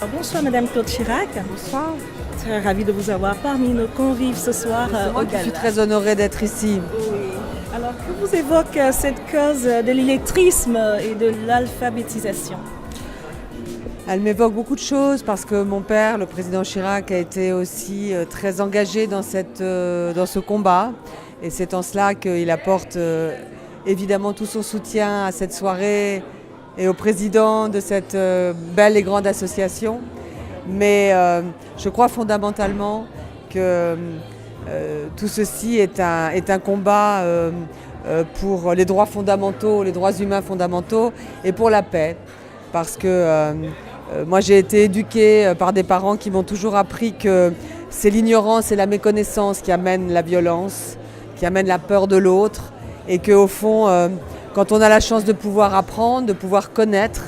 Bonsoir Madame Claude Chirac. Bonsoir. Très ravie de vous avoir parmi nos convives ce soir au Je gala. suis très honorée d'être ici. Oui. Alors que vous évoque cette cause de l'illettrisme et de l'alphabétisation? Elle m'évoque beaucoup de choses parce que mon père, le président Chirac, a été aussi très engagé dans ce combat. Et c'est en cela qu'il apporte évidemment tout son soutien à cette soirée et au président de cette belle et grande association. Mais je crois fondamentalement que tout ceci est un combat pour les droits fondamentaux, les droits humains fondamentaux et pour la paix. Parce que moi j'ai été éduquée par des parents qui m'ont toujours appris que c'est l'ignorance et la méconnaissance qui amènent la violence, qui amènent la peur de l'autre. Et qu'au fond, quand on a la chance de pouvoir apprendre, de pouvoir connaître,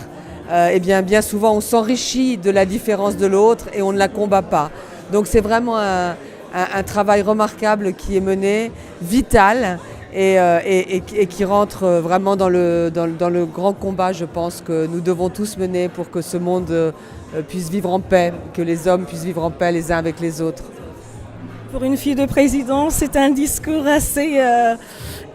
eh bien souvent on s'enrichit de la différence de l'autre et on ne la combat pas. Donc c'est vraiment un travail remarquable qui est mené, vital et qui rentre vraiment dans le grand combat, je pense, que nous devons tous mener pour que ce monde puisse vivre en paix, que les hommes puissent vivre en paix les uns avec les autres. Pour une fille de président, c'est un discours assez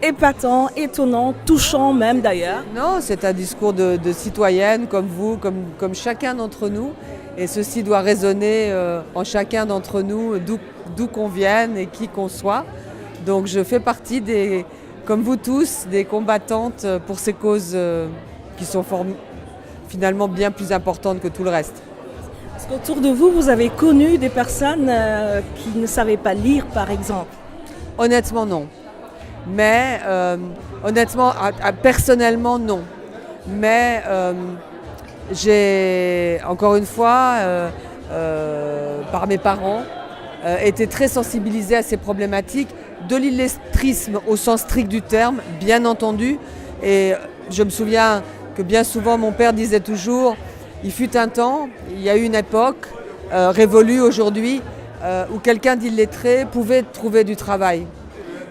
épatant, étonnant, touchant même d'ailleurs. Non, c'est un discours de citoyenne comme vous, comme chacun d'entre nous. Et ceci doit résonner en chacun d'entre nous, d'où qu'on vienne et qui qu'on soit. Donc je fais partie, comme vous tous, des combattantes pour ces causes qui sont finalement bien plus importantes que tout le reste. Est-ce qu'autour de vous, vous avez connu des personnes qui ne savaient pas lire, par exemple? Honnêtement, non. Mais honnêtement, personnellement, non. Mais j'ai, encore une fois, par mes parents, été très sensibilisée à ces problématiques de l'illettrisme au sens strict du terme, bien entendu. Et je me souviens que bien souvent, mon père disait toujours, il fut un temps, il y a eu une époque révolue aujourd'hui, où quelqu'un d'illettré pouvait trouver du travail.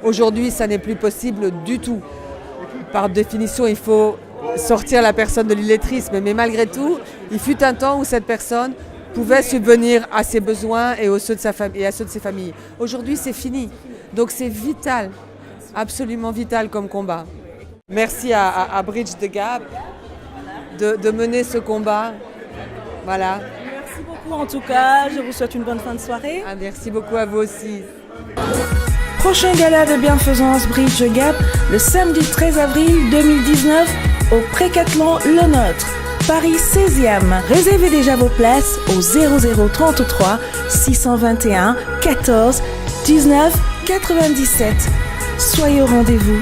Aujourd'hui, ça n'est plus possible du tout. Par définition, il faut sortir la personne de l'illettrisme. Mais malgré tout, il fut un temps où cette personne pouvait subvenir à ses besoins et à ceux de ses familles. Aujourd'hui, c'est fini. Donc c'est vital, absolument vital comme combat. Merci à Bridge the Gap de mener ce combat. Voilà. Merci beaucoup en tout cas, je vous souhaite une bonne fin de soirée. Merci beaucoup à vous aussi. Prochain gala de bienfaisance Bridge the Gap le samedi 13 avril 2019 au Précathlon Le Nôtre, Paris 16e. Réservez déjà vos places au 0033 621 14 19 97. Soyez au rendez-vous.